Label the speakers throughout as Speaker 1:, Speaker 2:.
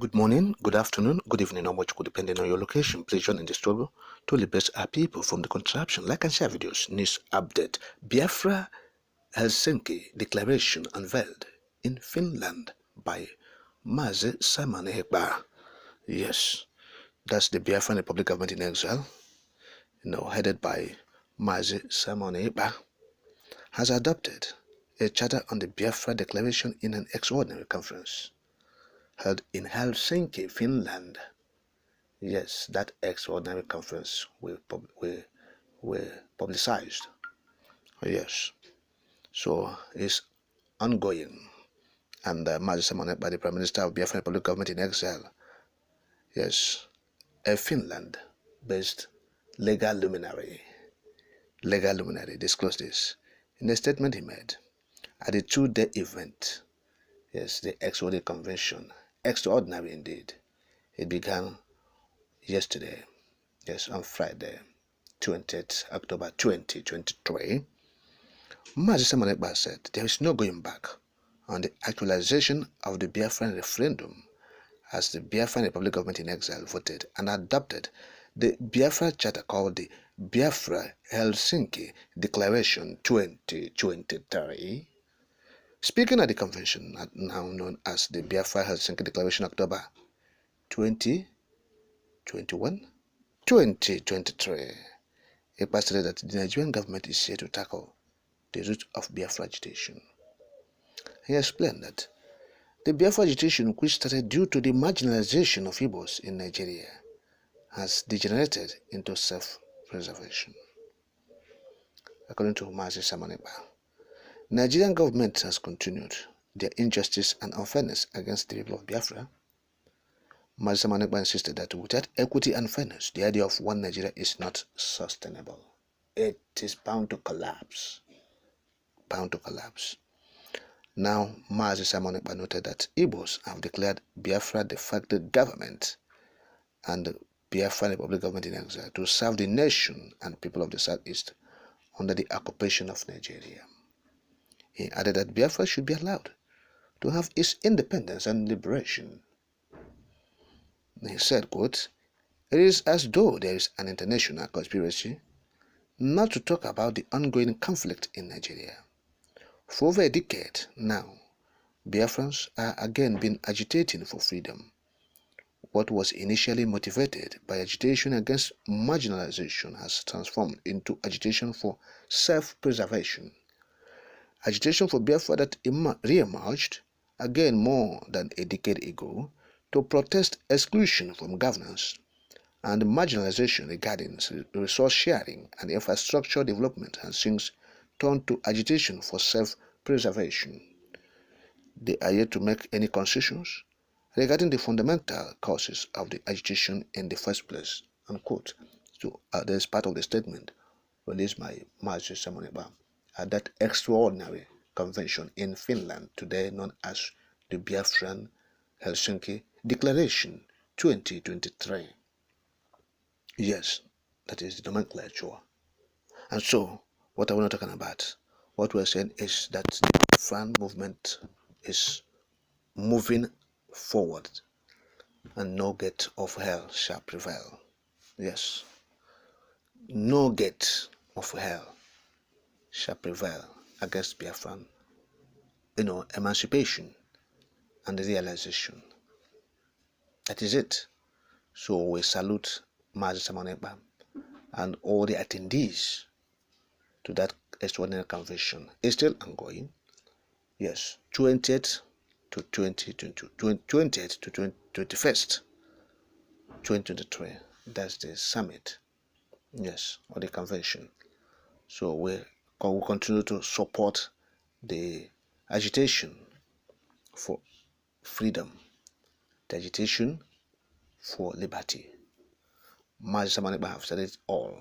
Speaker 1: Good morning, good afternoon, good evening, or much good depending on your location. Please join in the struggle to liberate our people from the contraption. Like and share videos. News update. Biafra Helsinki Declaration unveiled in Finland by Mazi Simon Ekpa. Yes, that's the Biafran Republic government in exile, headed by Mazi Simon Ekpa, has adopted a charter on the Biafra Declaration in an extraordinary conference held in Helsinki, Finland. Yes, that extraordinary conference were publicized. Yes, so it's ongoing. And Mazi Simon by the Prime Minister of Biafra Republic Government in exile. Yes, a Finland-based legal luminary disclosed this in a statement he made at the two-day event. Yes, the extraordinary convention, extraordinary indeed. It began yesterday. Yes, on Friday, 20th October 2023, Mazi Simon Ekpa said there is no going back on the actualization of the Biafran referendum as the Biafran Republic government in exile voted and adopted the Biafra Charter called the Biafra Helsinki Declaration 2023. Speaking at the convention now known as the Biafra Helsinki Declaration October 2023, Ekpa stated that the Nigerian government is here to tackle the root of Biafra agitation. He explained that the Biafra agitation, which started due to the marginalization of Igbos in Nigeria, has degenerated into self-preservation. According to Mazi Simon Ekpa, Nigerian government has continued their injustice and unfairness against the people of Biafra. Mazi Simon Ekpa insisted that without equity and fairness, the idea of one Nigeria is not sustainable. It is bound to collapse. Now, Mazi Simon Ekpa noted that Igbos have declared Biafra de facto government and the Biafra Republic government in exile to serve the nation and people of the Southeast under the occupation of Nigeria. He added that Biafra should be allowed to have its independence and liberation. He said, quote, "It is as though there is an international conspiracy not to talk about the ongoing conflict in Nigeria. For over a decade now, Biafrans are again been agitating for freedom. What was initially motivated by agitation against marginalization has transformed into agitation for self-preservation. Agitation for Biafra that re-emerged again more than a decade ago to protest exclusion from governance and marginalization regarding resource sharing and infrastructure development has since turned to agitation for self-preservation. They are yet to make any concessions regarding the fundamental causes of the agitation in the first place." Unquote. So there's part of the statement released by Mazi Simon Ekpa at that extraordinary convention in Finland, today known as the Biafran Helsinki Declaration 2023. Yes, that is the nomenclature. And so, what are we not talking about? What we're saying is that the Biafran movement is moving forward and no gate of hell shall prevail. Yes, no gate of hell shall prevail against Biafran, emancipation and realization. That is it. So we salute Mazi Simon Ekpa and all the attendees to that extraordinary convention. It's still ongoing. Yes, 20th to 20th to 21st, 2023. That's the summit. Yes, or the convention. So we will continue to support the agitation for freedom, the agitation for liberty. Mazi Simon Ekpa have said it all.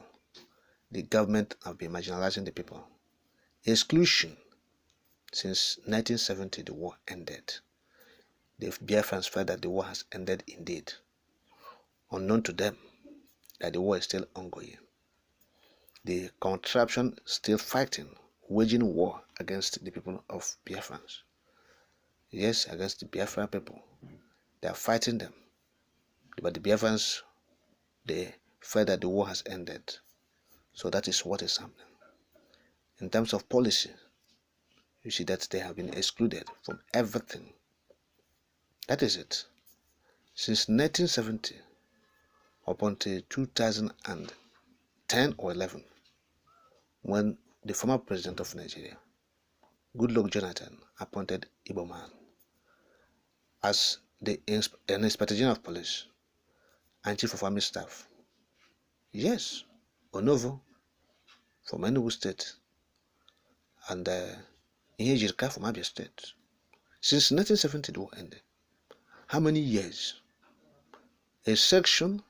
Speaker 1: The government have been marginalizing the people. Exclusion. Since 1970, the war ended. The Biafrans felt that the war has ended indeed. Unknown to them that the war is still ongoing. The contraption still fighting, waging war against the people of Biafrans. Yes, against the Biafra people. They are fighting them. But the Biafrans, they felt that the war has ended. So that is what is happening. In terms of policy, you see that they have been excluded from everything. That is it. Since 1970 up until 2010 or 11, when the former president of Nigeria, Goodluck Jonathan, appointed Igbo man as the Inspector General of Police and Chief of Army Staff. Yes, Onovo from Enugu State and Ihejirika from Abia State. Since 1970 the war ended. How many years? A section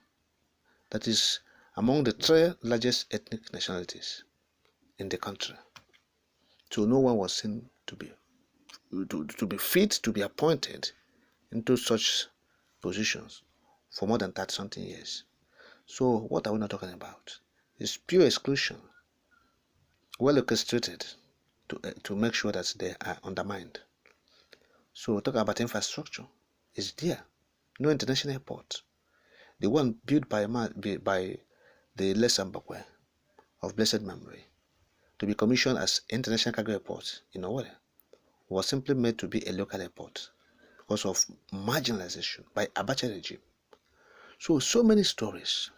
Speaker 1: that is among the 3 largest ethnic nationalities in the country. So no one was seen to be fit to be appointed into such positions for more than 30-something years. So what are we not talking about? It's pure exclusion, well orchestrated to make sure that they are undermined. So talking about infrastructure, is there no international airport? The one built by the Lesambakwe of blessed memory to be commissioned as international cargo airport in Owerri was simply made to be a local airport because of marginalization by Abacha regime. So many stories.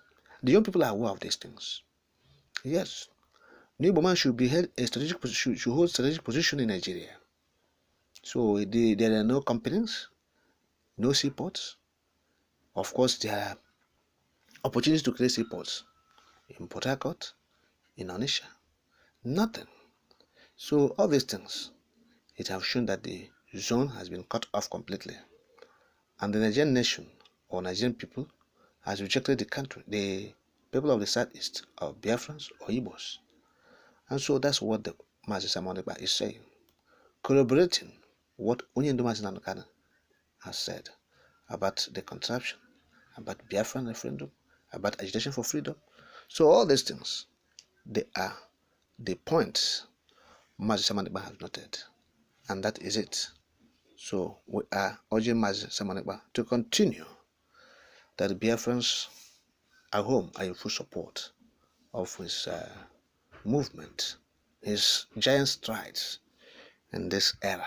Speaker 1: The young people are aware of these things. Yes, the Igbo man should be held a strategic position, should hold strategic position in Nigeria. So there are no companies, no seaports. Of course, there are opportunities to create seaports in Port Harcourt, in Onitsha. Nothing. So all these things, it have shown that the zone has been cut off completely, and the Nigerian nation or Nigerian people has rejected the country, the people of the southeast, of Biafrans or Igbos. And so that's what the Mazi Samoneba is saying, corroborating what Onyendu Mazi Nanokana has said about the contraption, about Biafran referendum, about agitation for freedom. So all these things, they are the points Mazi Samoneba has noted, and that is it. So we are urging Mazi Samoneba to continue that the Biafrans at home are in full support of his movement, his giant strides in this era.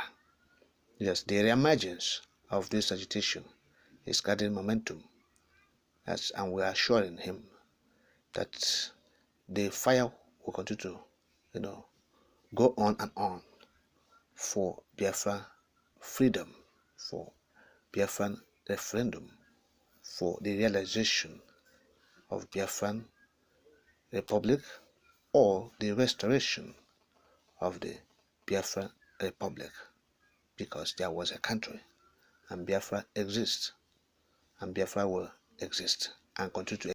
Speaker 1: Yes, the reemergence of this agitation is gathering momentum, and we are assuring him that the fire will continue to, go on and on for Biafra freedom, for Biafran referendum, for the realization of Biafran Republic or the restoration of the Biafra Republic, because there was a country and Biafra exists and Biafra will exist and continue to